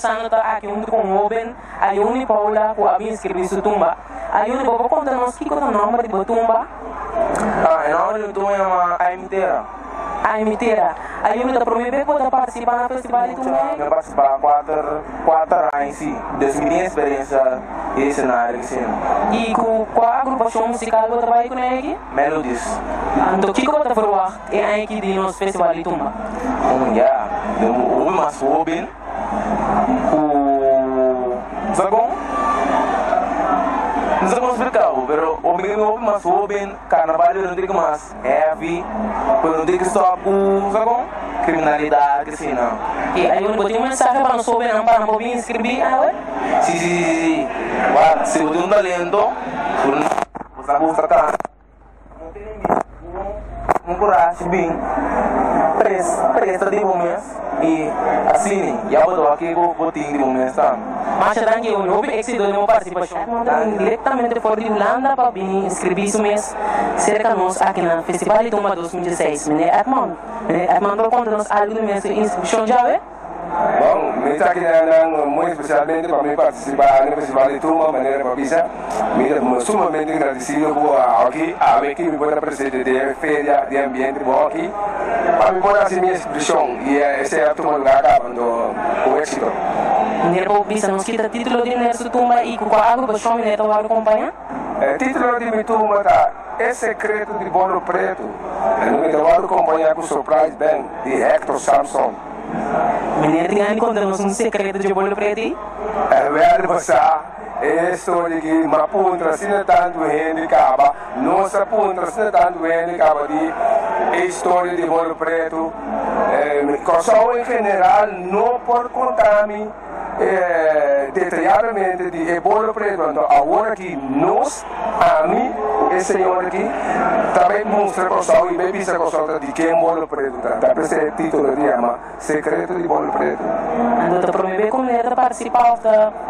passando tá aqui junto com o Ruben, a Yuni Paula, que havia inscrito sua tumba. A Yuni, vou contar nos que o nome de tumba. O nome de tumba é uma Aimiteira. Aimiteira. A Yuni está prometendo que vai participar no festival de tumba. Eu participar quatro anos, sim. Desde minha experiência e cenário, sim. E qual a agrupação musical que você vai com ele? Melodies. Então, o que você vai fazer aqui de nosso festival de tumba? O mais Ruben, o Zagon. Não sei como explicar, pero o menino mais Ruben, carnaval não tem que mais heavy, não tem que stop o Zagon, criminalidade, assim, não. E aí eu botei mensagem para nós Ruben, para não vir inscrever, Sim. Se você tem talento, você vai mostrar cá. Não tem ninguém. Coragem, bem. Presta de momentos e assim, já vou aqui com o botinho de momentos também. Mas já que eu não êxito de uma participação diretamente fora de Holanda para vir inscrever-se mês cerca de nós aqui no Festival de Tumba 2016. Menino Edmond, conta-nos algo do mês de inscrição já, é? Bom, me está aqui muito especialmente para mim participar no Festival de Tumba, maneira para pisar. Me estou sumamente agradecido por aqui, a ver que me pode apresentar de feira de ambiente bom aqui. Para mim pode fazer minha inscrição e esse é o lugar acabando com êxito. Mineiro Bisa, nos quita título de Mineiro Tumba e qual a agrupação Mineiro vai acompanhar? Título de minha tumba tá É Secreto de Bolo Preto. Eu vou acompanhar com o Surprise Band de Hector Samson. Mineiro tem conta-nos segredo de Bolo Preto? É verdade, é história que uma punta se não tanto handicapa, nossa punta se não tanto handicapa de história de Bolo Preto. Só em general, não por contar-me detalhadamente de Bolo Preto. Então, agora que nós, a mim, esse senhor aqui, também mostra que só e bebe essa coisa de quem é Bolo Preto. Então, esse título de chama Secreto de Bolo Preto. Então, tu prometeu como ele participar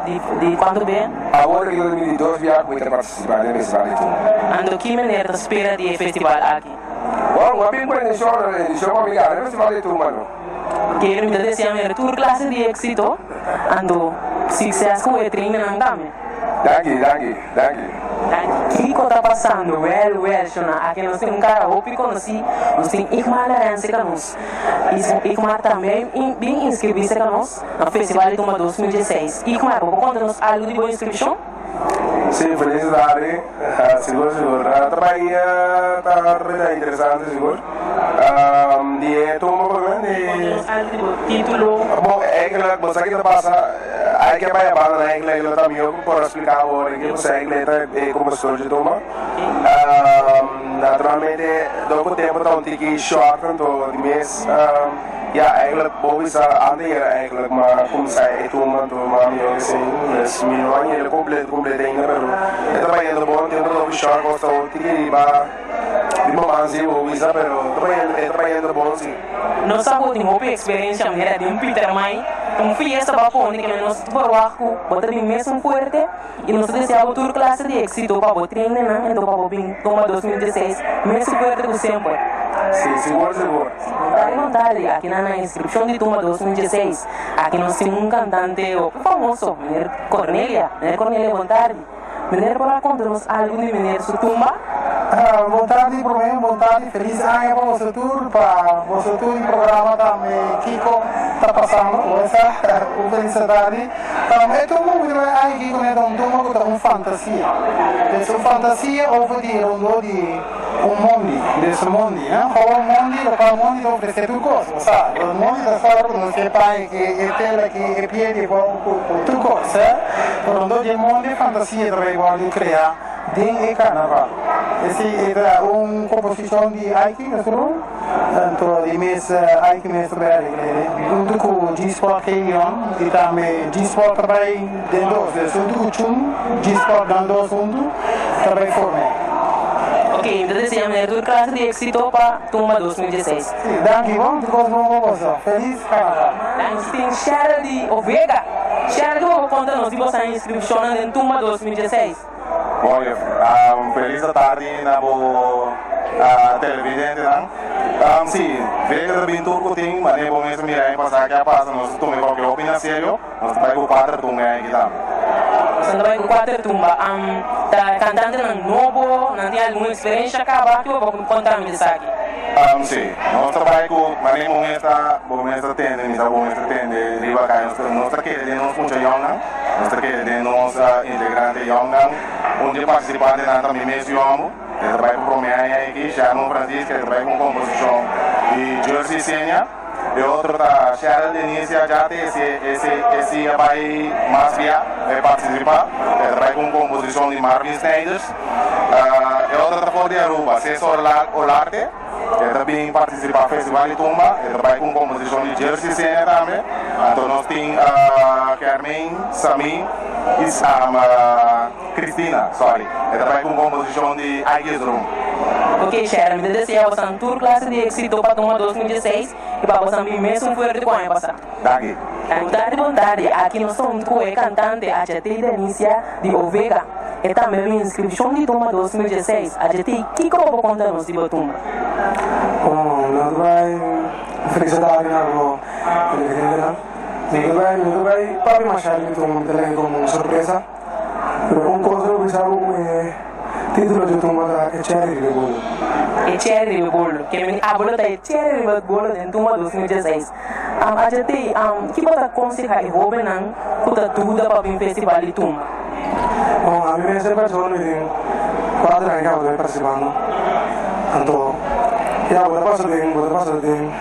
de quando bem? Agora que em 2012 já comecei a participar do Festival de Tumba. Então, que maneira espera de festival aqui? Bom, eu vim para a edição amigável do Festival de Tumba, não? Quero me dizer que a tua classe de êxito, ando sucesso com o treino não também. Danke. O que está passando? Aqui nós temos cara roupa e conheci, nós temos Igmar Larense que nós. Igmar também bem inscrever-se que nós no Festival de Tumba 2016. Igmar, vou contar-nos algo de boa inscrição? Sim, felicidade. Seguro. Também está interessante, seguro. De Tumba, título. Bom, é que você que passa, aí que vai para na igreja também por explicar agora que você é igreja como pastor de Tumba. Naturalmente, do tempo tão tiki short tanto de mês. Eigenlijk boven eigenlijk maar komt zij het om aan maar meer zijn dus meer wanneer compleet dingen maar het trabalho ainda bom dentro do chão gosta de que de momento eu usa pero trabalho ainda bom sim nós sabemos uma experiência maneira de Peter Mai fiesta para pôr que nós trabalhamos botar bem mesmo forte e nós desejamos toda classe de êxito para botar né então para bem como 2016 mesmo forte como sempre. Sim, seguro. Vontade, aqui na inscrição de Tumba 2016, aqui nós temos um cantante famoso, Mineiro Cornélia Vontade. Mineiro, para contar-nos algo de Mineiro Tumba? Vontade, problema, vontade, feliz ano para você tudo, em programa também, Kiko está passando, essa felicidade. É tudo muito aí, Kiko, né, Tumba, que é uma fantasia. É uma fantasia, over de mundo, desse mundo, né? O mundo oferece tudo coisa, sabe? O mundo da fora, não sei pai, que é tela, que é piede, tudo coisa, o mundo é fantasia, também igual de criar, de carnaval. Esse era uma composição de Aiki, tanto de mês Aiki mesmo, junto com o G-Sport Kenyon, e também G-Sport também dentro do junto com G-Sport dando junto, também formei. Ok, então desejamos toda classe de êxito para Tumba 2016. Sim, danke, vamos feliz carnaval. Tem Shara de Ovega. Shara, vou contar-nos se você é inscrição em Tumba 2016. Bom, feliz tarde na televidente sim, veio da pintura que tem, mas nem bom mesmo mirar passar que passa, nós tomamos qualquer opinião sério, nós vai com 4 tumbas aqui tá. Você vai com 4 tumbas, tá cantando no novo, não tem alguma experiência acaba que eu vou contar me disso aqui. Sim, nós trabalhamos com, mas nem bom mesmo tende, riba cá, nós queremos nós muito young, nós queremos nós integrante young, onde participante na também mesmo young. Eu trabalho com aqui, Sharon Francisco, eu trabalho com composição de Jersey Senia. E outro da Sharon Denise, já tem esse vai mais via participar. Eu trabalho com composição de Marvin Sneijder. E outro da Ford de Aruba, César Olarte. Eu também participo do Festival de Tumba. Eu trabalho com composição de Jersey Senia também. Então nós temos Carmen, Sami e Cristina, sorry. Eu trabalho com composição de Aegis Room. Ok, Sharon, me deseja você tour classe de éxito para Tumba 2016 e para você mesmo forte com a passar. Daqui. Vontade, aqui nós somos com o cantante a gente Denisia de Ovega. E também a inscrição de Tumba 2016. A gente, que como conta-nos de Tumba? Bom, nós vai felicitar algo Muito bem, papi Machado também como surpresa. Pero un cosa que sabe título de Tumba é Cherry Rebolo. É Cherry Rebolo, que me abriu da Cherry Rebolo em Tumba 2016. A gente, que pode aconselhar o jovem que está tudo para o festival de Tumba? Bom, a mim essa pessoa me tem 4 anos que eu estou participando. Então, eu passo bem, quando você tem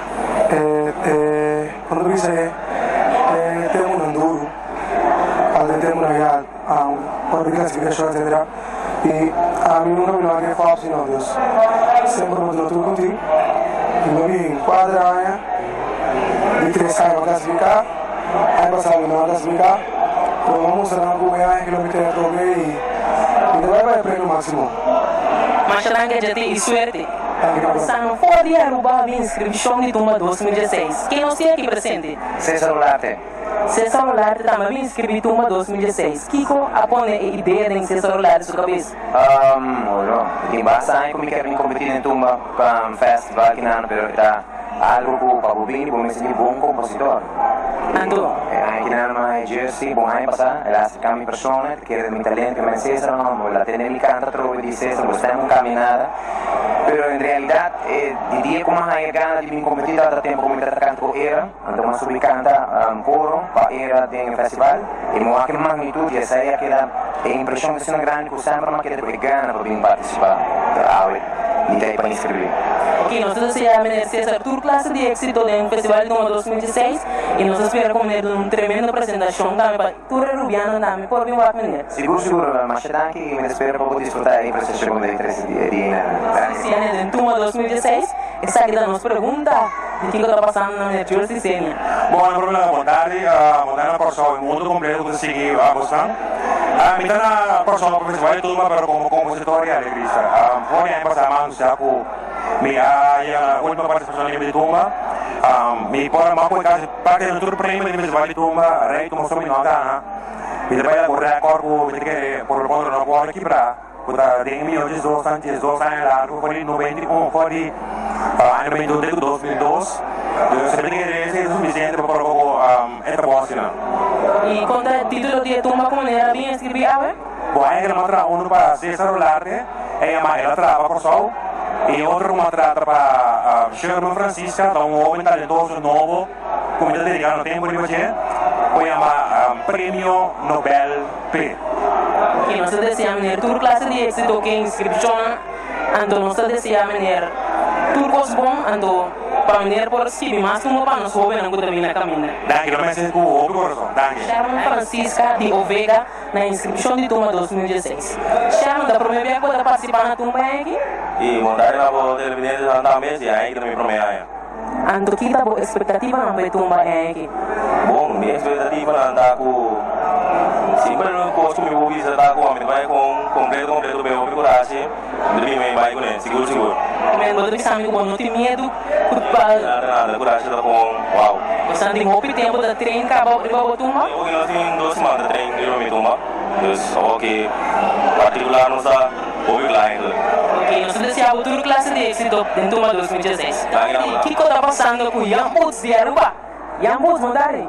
enduro, tem já para classificação, etc. E a mim nunca me dá que falar assim, não, Deus. Sempre me dou tudo contigo. E me vim 4 anos, de 3 anos para classificar, aí passava não classificar, vamos mostrar que o ganhar quilômetro e vai prêmio máximo. Mas será que a gente tem suerte? Não pode arrubar a inscrição de Tumba 2016. Quem não tem aqui presente? César Olarte. César Olarte também inscreveu Tumba 2016. Kiko, apone a ideia de César Olarte sua cabeça? Olha, tem bastante como que competir em Tumba para um festival que não, pero está algo para o bem, para me sentir bom compositor. Ando. Aqui na Jersey, bom ano passado, ela se cambia persona, que é meu talento, que me César, não, ela tem me canta, troco de César, mas estamos caminhada. Pero en realidad, diría como hay ganas de competir hasta tiempo como está cantando era, entonces subí canta coro para era de festival y me va a que magnitud y esa que la impresión que es una gran cosa para que te gana para participar, y te para inscribir. Ok, nosotros se llama César Tour Clase de Éxito del Festival número 2016 y nos espera con una tremenda presentación también para Tour Rubiano también por bien va a venir. Seguro, mas será que me espera para disfrutar de la presentación de 3 días. Si en Tumba 2016, esa que nos pregunta de qué está pasando en el Jersey Senia. Bom, no problema, boa tarde na porção o mundo completo que consegui gostar. Me dá na porção para o festival de Tumba, pero como compositor e alegrista. Foi ano passado, já com minha última participação de Tumba, me pôr mal com parte do tour prêmio de festival de Tumba, rei Tumba só me não dá, e depois ela corre corpo, que por conta não pode quebrar. Puta, tem milhões de 2 anos largo, foi 90 como foi ano 2002. Eu sempre queria ser suficiente para provar esta bosta. E contra o título de Tumba, como era bem escrito? Bom, aí ela mostra um para César Olarte, ela trava por sol, e outro uma trata para Sherman Francisca, um homem talentoso novo, como ele dedica no tempo de hoje, foi chamado Prêmio Nobel P. Que nós desejamos ter tour classe de éxito que inscrição, então nós desejamos ter turcos bom, então para venir por si, mais como para nós jovens não também na caminho. Danke, não me sinto com o coração. Danke. Sherman Francisca de Ovega na inscrição de Tumba 2016. Sherman, da primeira vez pode participar na Tumba aqui? E montar na televisão também, se aí que não me promete. Então, que tá boa expectativa na Tumba aqui? Bom, minha expectativa não está com sempre no posto me vou visitar com a vai com completo bem coragem me vai com ele seguro mas você sabe que não tem medo nada coragem da com uau você tem muito tempo da trem acabou de botar uma eu não tenho 2 semanas de trem eu me toma então ok particular nossa Hoy claro. Ok, nós desejamos toda classe de êxito em Tumba 2016. O que está passando com Jan Boots de Aruba? Jan Boots, bondade,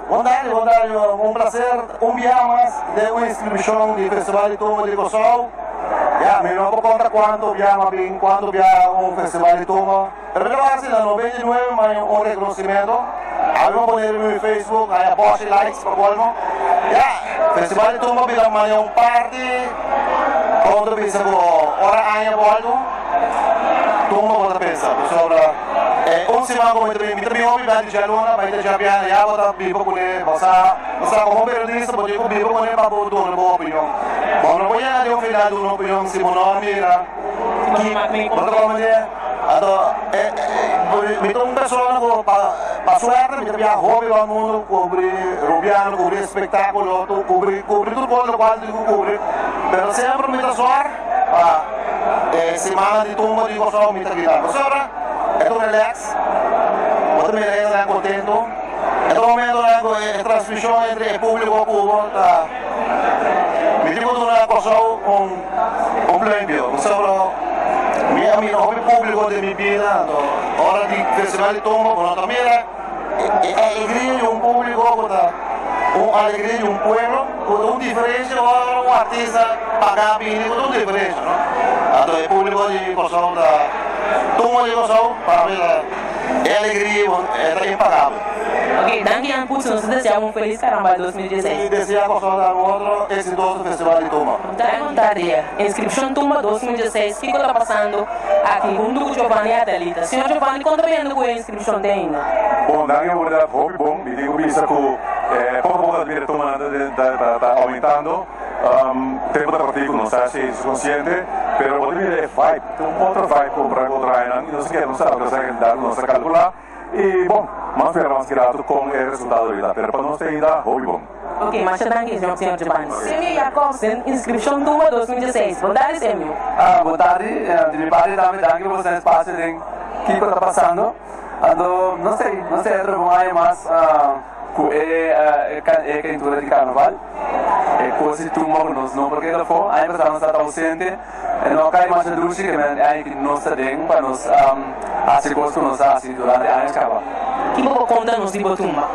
um prazer, dia mais de uma inscrição do Festival de Tumba de Kosovo. Me não vou contar quanto via um Festival de Tumba. Pero graças a 99, mas um reconhecimento. Aí vou poner no meu Facebook, aí post likes para colmo. Festival de Tumba bila mais party. Quando pensa ko ora anya boldo. Tumba bota pensa sobre semana como mi hobby va di jalona, vai da japiana, ya bota bibo kune, basa como periodista, pode ko bibo kune pa bo do no opinião. Bom, não vou já de um filho do opinião se monomi na. Bota como dia, ado me tô pessoa ko pa suerte, me via hobby no mundo, cobrir rubiano, cobrir espetáculo, cobrir tudo quanto cobrir. Pero sempre me dá sorte, semana de tumba de Kosovo me traguitar. É um relax, eu me relax contento. É um momento de transmissão entre o público e o público. Me digo que Kosovo um prêmio. O hobby público de minha vida, hora de festival de tumba, quando mira, é alegria de um público, uma alegria de um povo, diferente, um artista pagar bem, diferente. Então, o público de Kosovo, tumba de Kosovo, para mim, é alegria, é impagável. Ok, danke Jan Boots, nós desejamos feliz Carnaval 2016. E desejo a Kosovo dar outro exitoso festival de tumba. Voluntaria, inscrição Tumba 2016, o que está passando aqui com o Giovanni e a Thalita? Senhor Giovanni, conta bem com a inscrição tem ainda. Bom, danke por dar hobby bom, me digo que como a diretora está aumentando, tempo de prática não está se consciente, pero pode vir vibe, tem outro vibe para outra ainda, não sei o que, não sabe, não sei calcular. E, bom, mas esperamos que com o resultado da pero para nós ainda hobby bom. Ok, mas danke, senhor Giovanni. Semio Jacobsen, inscrição Tumba 2016. Boa tarde, Semio. Boa tarde, de minha parte também, danke por esse espaço de que está passando. Não sei, outro bom aí, mas é cantora de carnaval. Coisa de tumba conosco, não porque ela foi, aí estamos ausente, não cai mais dulce que nós temos para nós fazer coisas que nós fazemos durante anos acaba. Que você conta-nos de tumba?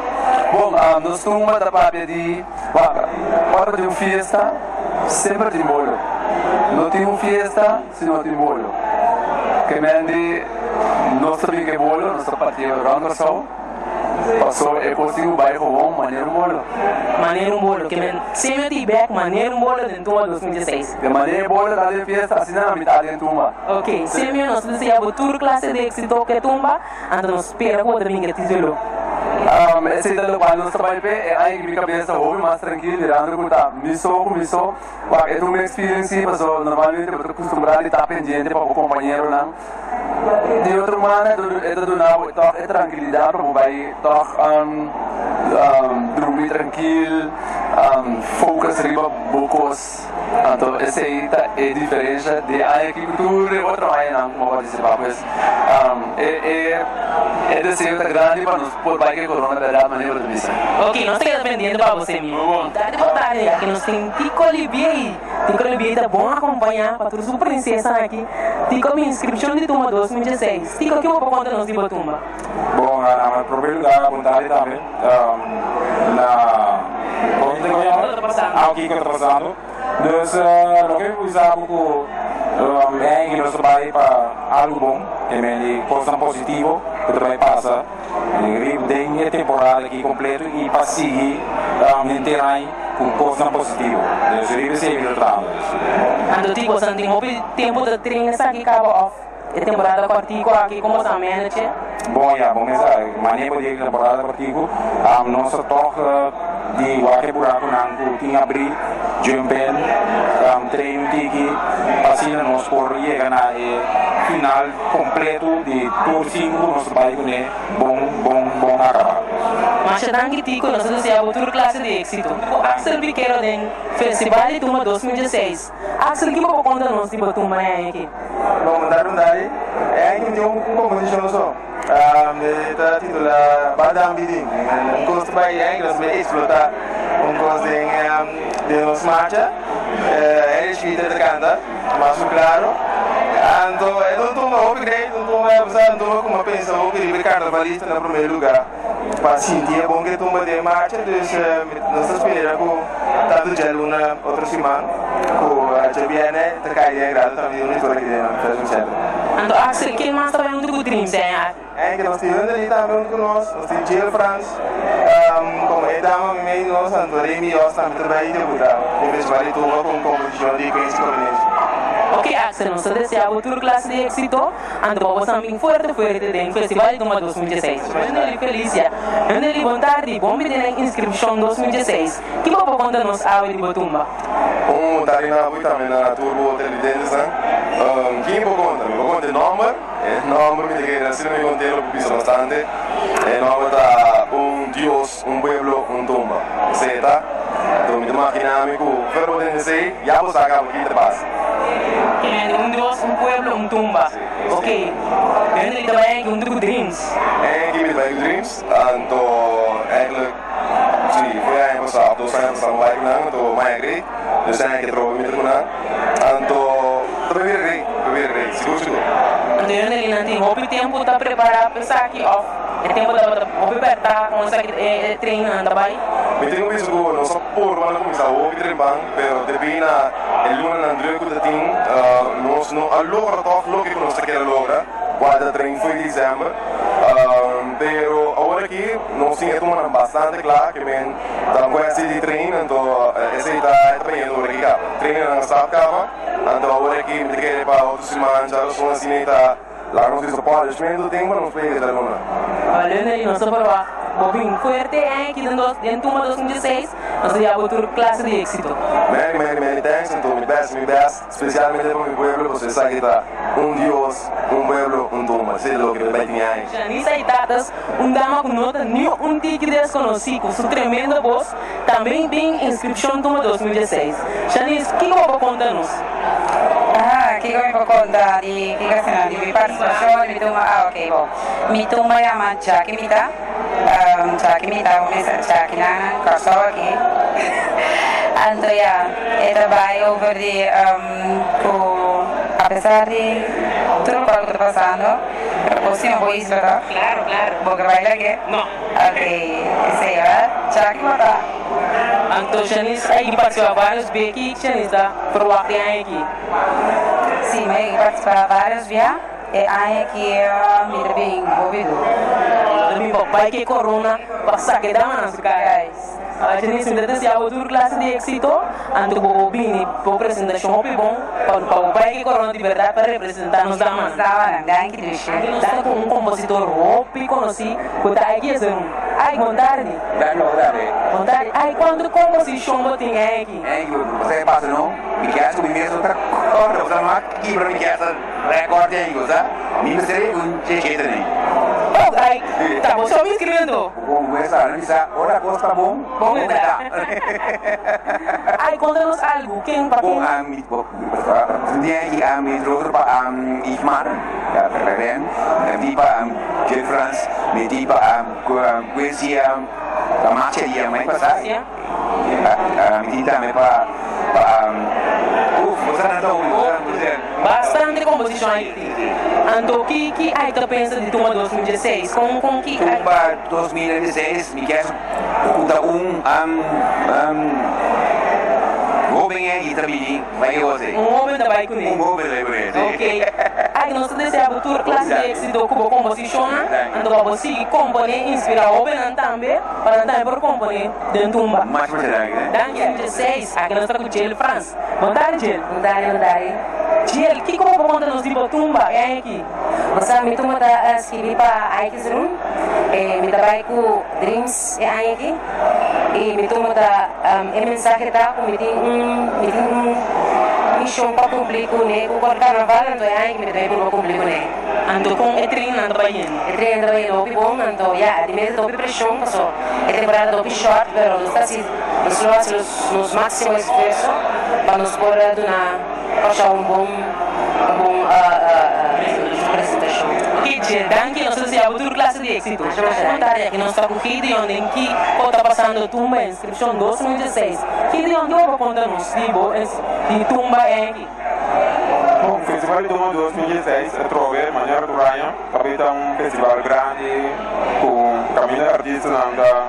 Bom, nós tumba da parte de hora de uma festa, sempre tem bolo. Não tem uma festa se não tem bolo. Que mende nós também que bolo, nossa partido grande só. Passou é possível o bairro bom, maneiro bolo. Maneiro bolo, que sempre tem back maneiro bolo de Tumba 2016. De maneiro bolo da festa assim na metade de Tumba. Ok, sempre nós desejamos toda classe de êxito que Tumba, então nós esperamos que também que título. Esse título quando nós trabalhamos aí que minha cabeça houve mais tranquilo, irando com tá missão, é uma experiência, passou normalmente eu estou acostumado a estar pendente para o companheiro não. De outra maneira, é tranquilidade para o vai dormir tranquilo, focus riba bocos. Então, essa aí é a diferença de agricultura e outra aí não, como pode dizer, pois é desejo grande para nós poder que corona da maneira de missa. Ok, nós estamos dependendo para você mesmo. Tarde por tarde, aqui nós temos Tico Olivier. Tico Olivier é bom acompanhar para toda a princesa aqui. Tico, minha inscrição de Tumba 2016. Tico, o que você conta nos de Tumba? Bom, em primeiro lugar, a vontade também. O que está passando. Dus nog even usamos que nós trabalhamos para algo bom, que é coisa positiva, que também passa. Tem a temporada aqui completa e para seguir inteiro com coisa positiva. Dus deve ser melhorado. Ando tipo, tem um tempo de treino aqui acaba off. A temporada contigo aqui como se manager? Bom, mas a maneira de temporada contigo, nós toca de qualquer buraco não tinha abrir, jumping, treino tiki, assim nós por chegar na final completo de tour 5 nós vai bom acabar. Mas danke Tico, nós desejamos toda classe de êxito. Axel Piqueiro do Festival de Tumba 2016. Axel, que você conta nos de Tumba aqui? Bom, daí é que tem competição só. Está titula Badam Bidding. Custo vai é que nós vai explotar coisa de nos marcha. ele escrita de canta, mas claro. Então, é um tumba, eu creio, um tumba, um tumba com uma pensão, que ele carnavalista no primeiro lugar. Para sentir é bom que tumba de marcha, então nós esperamos com tanto de aluna outra semana, com a Jabiane, que cai em grado também, um história que faz um centro. Então, Axel, quem mais também onde o Dreams é que nós temos ali também com nós temos Jill France, como é dama, meio nós, então Remy Oss também trabalha de botar, em vez de valer tumba com composição de Queen's Combination. Ok, Axel, nós desejamos toda classe de êxito, então vamos também forte dentro do Festival de Tumba 2016. Eu feliz, eu bom tarde, bom dia na inscrição 2016. Que vou contar-nos a de Botumba? Tarde na boa também na turbo televidentes, quem vou contar o número que te assim me contei piso bastante. Nome tá Dios, pueblo, tumba. Certo? Então me imaginamos que o verbo de dizer, já vou sacar o que te passa. Dios, pueblo, tumba. Ok. Eu trabalho com Dreams. Que me trabalho com Dreams, então eigenlijk sim, foi aí passado 2 anos a trabalhar com ele, então mais agree, dus eigenlijk trouxe me com ele, então probeer seguro. Então eu não tenho hobby tempo para preparar pensar que off. É tempo para apertar com essa treinando também. Me tenho visto que não só por uma começar o hobby treinando, mas depois na luna na druk dat ding, nós não a logra toch logo que nós quer logra, quando treino foi em dezembro, pero agora aqui nós tínhamos bastante claro que men da questão de treino, então essa está também no aqui treino na start cama, então agora aqui me quer para outros semanas já são assim está lá não se suporta, mas do tempo não pega da luna. Olha, nós vamos para bem forte aqui dentro de 2016, nós já toda classe de êxito. Many thanks, então me best, especialmente para meu pueblo, você sabe que está Dios, pueblo, tumba, sei lá o que vai ter aí. Janice aí datas, dama com nota, nenhum tique desconhecido, sua tremenda voz, também tem inscrição Tumba 2016. Janice, o que você conta-nos? Que eu vou contar de que assim de participação de tumba ok bom mi tumba é uma Chakimita começa Chakina casou aqui então é trabalho over de apesar de tudo o que está passando você não pode esperar Claro vou trabalhar aqui não ok sei lá Chakimata então Janice aí participou vários vezes aqui Janice provar que é aqui sim, eu participei vários vezes e aí que me bem envolvido. Também papai que corona passa que dá nas caras. A gente me deseja outra classe de êxito, ando com bem por apresentação bom para o papai que corona de verdade para representar nos damas. Danke deixa. Nós temos compositor Hopi conheci, que está aqui ai vontade. Vontade. Ai quando composição tem aqui. Você passa não? Me quer subir mesmo outra coisa, você não aqui para me quer recorde aí, tá? Me serei cheio também. Ai, tá bom, só me inscrevendo. Bom, essa não precisa, outra coisa tá bom. Bom, tá. Ai, conta-nos algo, quem para quem? Bom, dia que me trouxe para Igmar, keren, di para Jill France, di para poesia, marcha dia mais passar. Me também para você não está bastante composição aí. Então, que aí tu pensa de Tumba 2016? Com que Tumba 2016, me quer jovem aí também, vai você. Homem da bike com Jovem da bike. Ok. Aí nós desejamos toda classe de êxito com composição. Então, você componer, inspirar o homem também, para também por componer de Tumba. Mais para né? Danke 2016, aqui nós estamos com Jill France. Boa tarde, Jill. Boa tarde. Jill, que como conta nos de Tumba é aqui? Você me tumba da escrever para Aikisrum, me trabalho com Dreams é aqui, e me tumba da mensagem da com me tem missão para cumprir com né, com o carnaval então é aqui me trabalho para cumprir com né. Então com treinando bem. Treinando bem no bom, então já de medo do pressão passou. É temporada do short, pero não está assim, nos máximos esforço para nos pôr na passar bom apresentação. Que Jill, danke, nós desejamos desear outra classe de êxito. Contar que nós está com que de onde em que está passando tumba inscrição 2016. Que de onde eu conta-nos de tumba em aqui. Bom, o Festival de Tumba 2016 é Trover, Manhã do Raia, também está um festival grande com caminho de artistas anda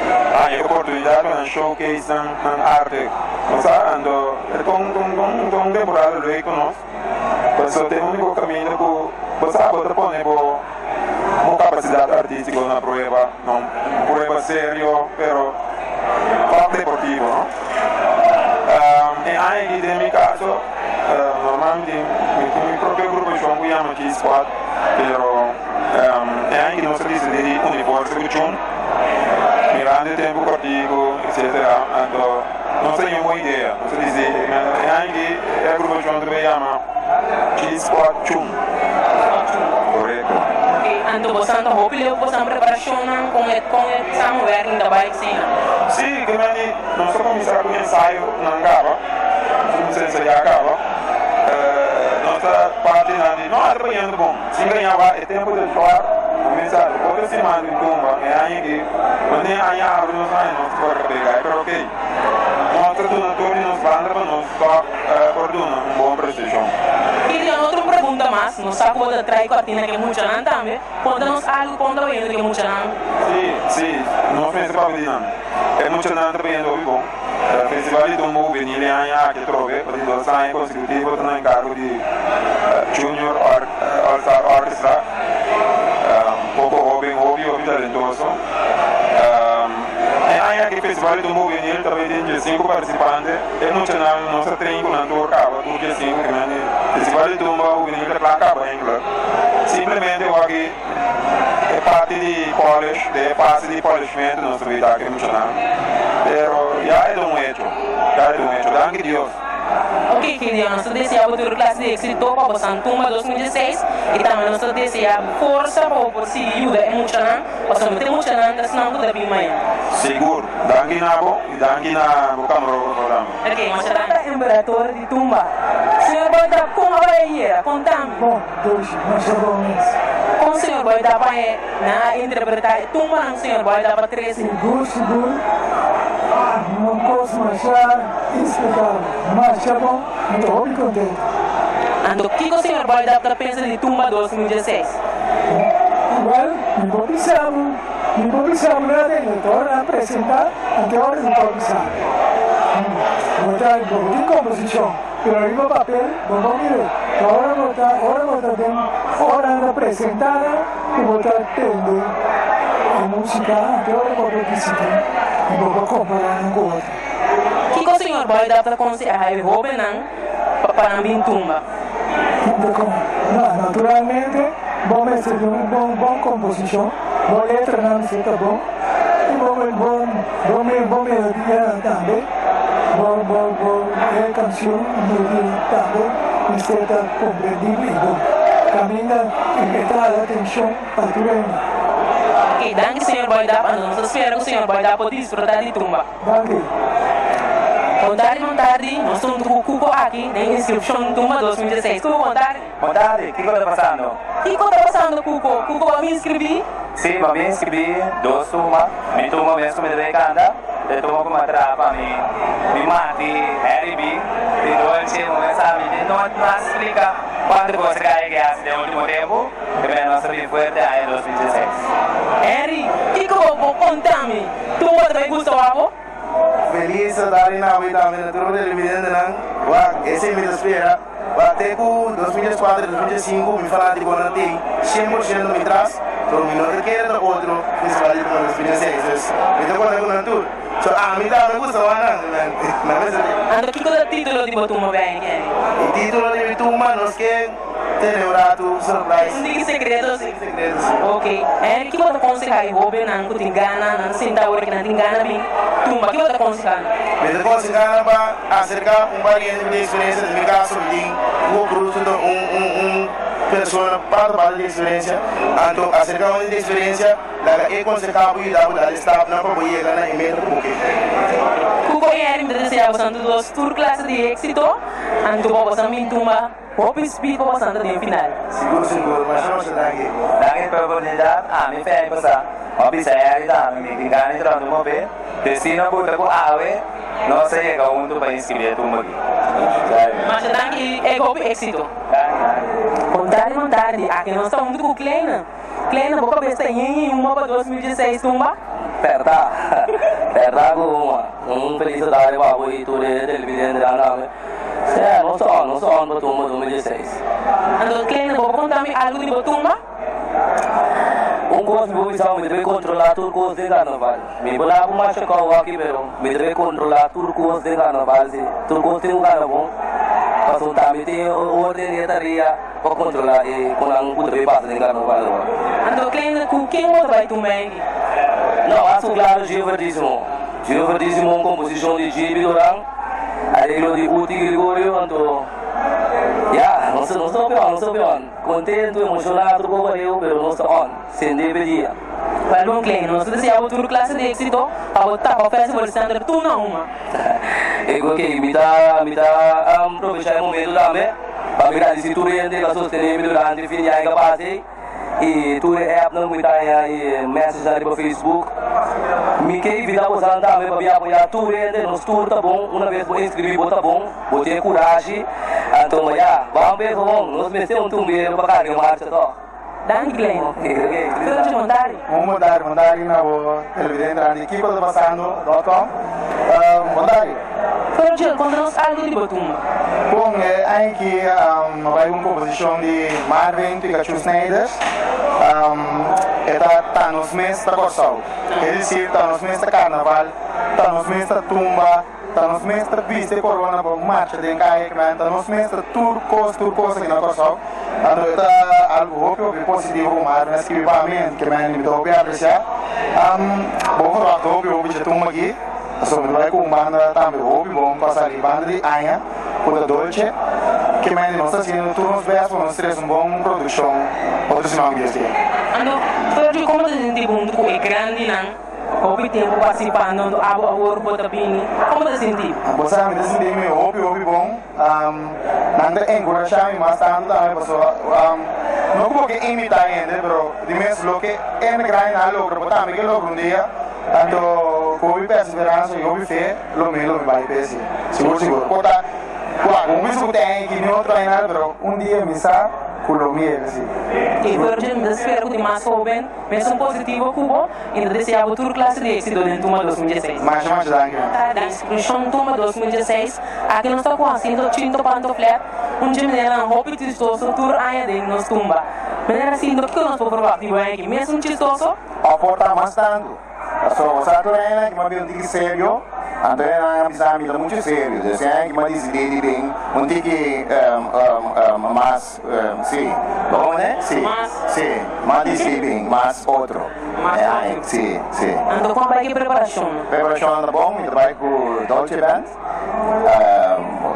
a oportunidade para showcase na arte. Nós ando com temporada de conosco, mas tem um único caminho que você pode pôr uma capacidade artística na prova, não prova sério, pero parte deportivo, não? E aí, em meu caso, normalmente mi proprio gruppo c'è un chiama ci squad però e anche non si dice di uniforme che c'è mirando il tempo partico eccetera non sei una buona idea non si dice e anche il gruppo c'è un che chiama ci squad chum corretto Ando bastante hopile o bastante preparazione con stiamo working da bike scena. Sì, che non so come sarà come ensaio non cava senza ya cava nossa parte não é trabalhando bom se ganhava é tempo de falar começar outra semana de tumba é aí que quando é aí abre nos aí nós para pegar pero ok nós donatori nos banda para nós só ordena boa prestação e outra pergunta mais não sabe quando trai cortina que muito não também conta-nos algo quando vendo que muito não sim nós pensamos para pedir é muito não trabalhando bom il Festival di Tumba venire anche trove, per 2 anni consecutivi sono in carico di Junior All-Star Orchestra, poco hobby talentoso. E anche il Festival di Tumba venire avete 5 partecipanti e non c'è il nostro training con Antor Cava, tutti 5 che il Festival di Tumba venire la Cava in club. Simplemente oggi è parte di polish, è fase di polishment della nostra vita che non c'è pero ya es un hecho, danke Dios. Ok, querido, nós desejamos ter classe de êxito para passar Tumba 2016 e também nós desejamos força para se ajuda emocional, para se meter emocional, senão tudo é bem mais. Seguro, danke Nabo e danke na Câmara do programa. Ok, mas está imperador de Tumba. Senhor vai dar como vai ir? Contame. Bom, hoje nós jogamos. Como o senhor vai dar para na interpretar Tumba, não o senhor vai dar para 13? Seguro. Não posso marchar, explicar, mas já bom, estou muito contente. Então, o que o senhor vai dar para a pensa de Tumba 2016? Igual, me improvisamos na diretora a apresentar até horas improvisar. Vou dar um pouco de composição, pero aí no papel, vamos ver. Agora vou estar bem, hora de apresentada e vou estar tendo música até hora vou participar. E vou comparar com outra. O que o senhor vai dar para aconselhar o jovem para vir Tumba? Naturalmente, vamos fazer uma boa composição, boa letra não fica bom, e boa melodia também, boa canção, melodia também, e está compreendível e bom. Caminha e prestar atenção para tudo. Ok, danke senhor vai dar para nós, espero que o senhor vai dar para desfrutar de Tumba. Danke. Boa tarde, nós estamos com o Cuco aqui na inscrição Tumba 2016. Cuco, boa tarde. Boa tarde, o que está passando? O que está passando, Cuco? Cuco vai me inscrever? Sim, vai me inscrever, 2 turmas. Minha turma mesmo me deve cantar. Eu estou com uma trapa, me mate, RB, e doce, não sabe, não explica quando você quer que haja no último tempo, que é nossa vida forte aí em 2016. Henry, o que eu vou contar-me? Tu vai gostar, avô? Feliz estar na vida da turma de evidente não, esse me espera. Até com 2004, 2005 me falaram de quando tem 100% me traz, então me não quer do outro festival de 2016. Então quando eu não tô, a mim tá me gusta Ando que é o título de Tumba bem, Henry? O título de Tumba nos que celebrado surprise. Não segredos. Ok. Henry, que você aconselha o jovem não que tem gana, não senta hora que não tem gana bem Tumba, que você aconselha? Me aconselha para acercar variante de experiências de meu caso, de um produto persona para de experiência, então acerca de experiência, lá é aconselhável e dá para estar na proposta na e-mail porque. Kuko yang deseja bastante dos tour classe de éxito, então vamos a mintumba, hope speed vamos a no final. Seguro, mas não se dá aqui. Daqui para a oportunidade, me fez passar. Obi saya kita, me ganhei trono mo be, destino puta ko awe, não sei que algum país que vier tu magi. Mas daqui é hope éxito. Montare, aqui nós estamos com Kleina, boca besta em uma para 2016 tumba. Perda com felicidade para o itu de televisão de Anang. Não só para tumba 2016. Então Kleina, vou contar-me algo de tumba. Coisa me vou me deve controlar tudo coisa de carnaval. Me vou lá para mais chocar aqui, pero me deve controlar tudo coisa de carnaval. Tudo coisa de carnaval. Passou também tem ordem de tarefa para controlar e quando não puder passar de carnaval. Então Kleina, com quem você vai tomar? Não, acho claro Geoverdíssimo, composição de Gibi Durang, arreglo de Uti Gregorio, então, não sou pior, contento, emocionado com o eu, pero não estou on, sem deveria. Valeu, Klein, nós desejamos toda classe de éxito, para botar para o festival standard, tu não uma. Ok, me dá aproveitar o momento também, para me dar esse turente, para sostener durante o fim de ano que passei. E tu é app não muita e mensagem para Facebook. Me quer vida usando também para me apoiar tu rende nos tour tá bom, uma vez vou inscrever tá bom, vou ter coragem. Então vamos ver como nós metemos tumbeiro para carregar marcha só. Danke Glenn. Vamos montar. Vamos montar na o televidente aqui quando passando.com. Montar. Fergil, conta-nos algo de Botumba. Bom, aqui vai uma composição de Marvin Pikachu Snyders. Está nos meses da Corsal. Quer dizer, está nos meses da Carnaval, está nos meses da Tumba, está nos meses da Vista de Corona, para marcha de Encaia, está nos meses da Turcos aqui na Corsal. Então, está algo óbvio, positivo com Marvin, mas que vivamente, que me deu bem apreciar. Bom, fato óbvio, de Tumba aqui. Sobre vai com banda também hobby bom passar de banda de Anha por a Dolce que mais nós fazendo turnos versos nós temos bom produção outros nomes aqui. Ando Fergil como se sente bom com o grande não hobby tempo participando do abo awor botapini como se sente? Você me sente meio hobby bom nanda encorajar me mais tanto também pessoa não como que imitar ainda pero de mesmo lo que é grande na logra botar me que logra dia então como perseverança e como fé lo mesmo vai perseguir seguro kota como isso tem que me outro treinar pero dia me sa Colomia assim e Fergil me espero que mais jovem mesmo positivo cubo e desejo tour classe de éxito em Tumba 2016 mais danke da inscrição Tumba 2016 aqui nós estamos fazendo 5 pantoflet dia maneira hobby chistoso tour Anha de nos Tumba maneira assim do que nós podemos provar aqui mesmo chistoso a porta mais tanto satu yang cuma bilang tinggi serio, ada yang bisa bilang muncul serio. Jadi yang cuma di sini bing, untuk mas si, bagaimana si, mas di sini bing, mas outro, si. Então como vai que preparação? Preparação anda bom, kita baik ku Dolce Band,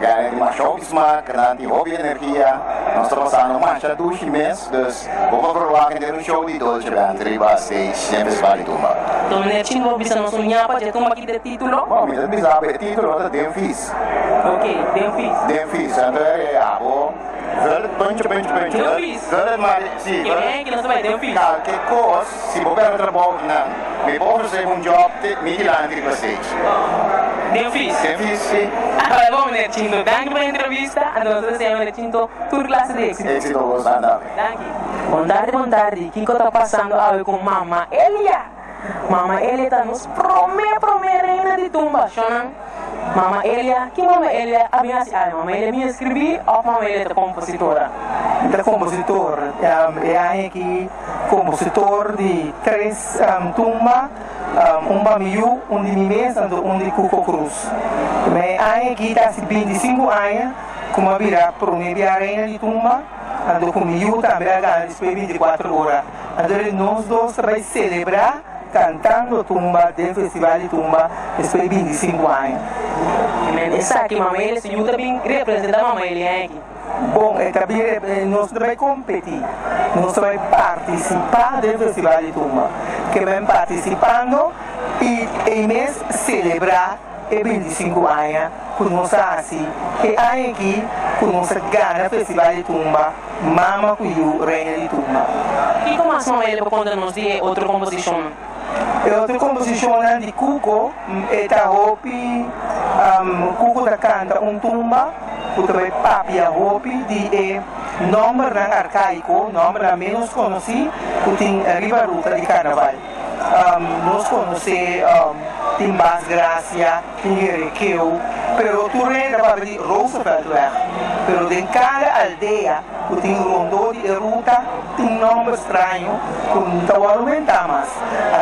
ganhar uma show smart, karena nanti hobi energia, nós estamos passando mais de 2 meses, dus vamos provar que tem show de Dolce Band, riba stage, sempre se vale Tumba. Então Nerchin vou bisa nos unhapa, já Tumba aqui de título? Bom, bisa saber título, ada Denfis. Ok, Denfis, então bom. Punch. Denfis? Sim. Que não vai Denfis? Que coisa, se você vai trabalhar, me pode fazer job de milagre para stage. Denfis, sim. Agora vamos, Nerchin, danke pela entrevista, nós desejamos, Nerchin, tour classe de éxito. Éxito, gostando. Danke. Bondade, Kiko está passando algo com Mama Elia. Mama Elia está nos promete reina de Tumba, Shonan. Mama Elia, que Mama Elia havia se Mama Elia me escrevi ou Mama Elia é compositora? É compositor, é aqui compositor de 3 Tumba, Bamiyu, de Mimesa, de Cuco Cruz. Mas aqui está 25 anos, como a virar promete a reina de Tumba, ando comigo também a ganhar 24 horas. Então nós dois vamos celebrar cantando Tumba, do Festival de Tumba, depois de 25 anos. Essa aqui, Mama Elia, se ajuda bem representar Mama Elia aqui. bom, também nós vamos competir, nós vamos participar do Festival de Tumba, que vamos participando e em mês celebrar e 25 anos com nós assim, e aí aqui com nós ganha o Festival de Tumba, Mama Cuiu, Reina de Tumba. E como assim ele pode nos dizer outra composição? Outra composição de Cuco, está Hopi, Cuco da canta Tumba, que também Papia Hopi, de nome arcaico, nome menos conhecido, que tem Riva Ruta de Carnaval. Nós conhecemos Timbas Gracia, Tinguerequeu, pero tu renda para de Rooseveltweg, pero em cada aldeia, que tem rondô de ruta, tem nome estranho, que não está argumentando mais.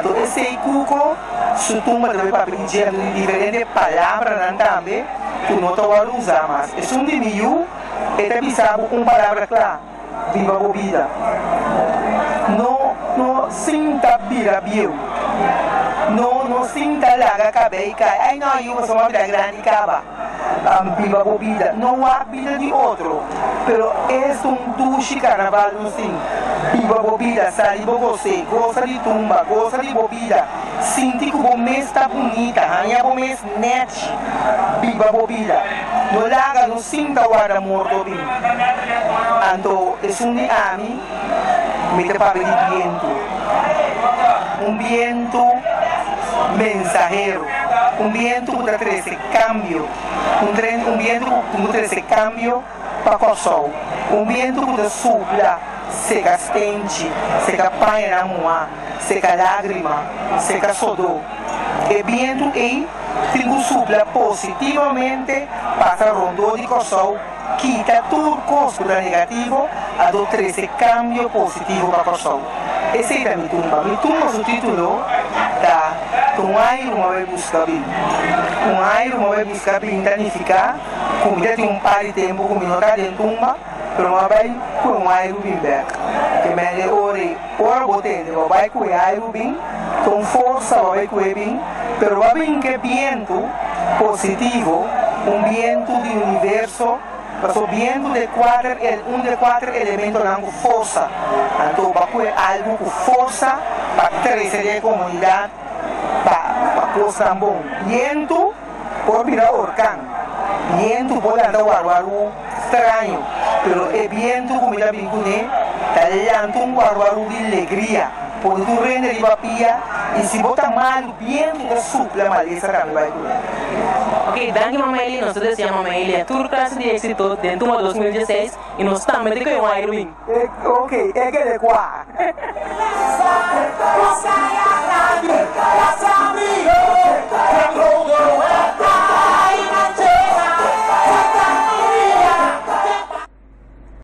Então, esse Cuco, se tumba também para dizer diferentes palavras também, que não está usando mais. É um de miúdo, e também sabe uma palavra clara, viva a vida. Não sinta vira bio. Não sinta larga cabelo e cai. Ai não, eu sou uma vida grande e acaba. Viva a vida. Não há vida de outro. Pero é duche carnaval no sim. Viva a vida, sai de você, gosta de tumba, gosta de bebida. Sinti que o mês está bonita, a o mês net. Viva a vida. Não larga, não sinta o ar morto bem. Então, é de ami. Me te paga de viento, viento mensajero, viento que trae ese cambio, viento que trae ese cambio para o sol, viento que te supla, seca stente, seca paia na moa, seca lágrima, seca sodor. E viento que te supla positivamente para rondô de sol, quita tudo costo negativo, a do esse cambio positivo para o sol. Esse é minha tumba. Minha tumba, o título tá, um airo vai buscar bem. Um airo vai buscar bem, planificar, como já tem par de tempo, como não está dentro de tumba, mas vai com um airo bem back. Que me ora botende, vai com o airo bem, com força vai com ele bem, mas vai bem que viento positivo, viento do universo. Mas o viento de quatro elementos com força. Então, vai algo com força para trazer a comunidade para coisa bom. Viento pode virar orcão. Viento pode andar guarguaru estranho. Mas o viento, como já vinculei, está dando guarguaru de alegria. Pode tu render de papia e se bota mal, o viento te supla a maleza também vai comer. Ok, danke Mama Eli, nós desejamos Mama Eli toda classe de êxito dentro de 2016 e nós também temos um aero. Ok, é que é qual?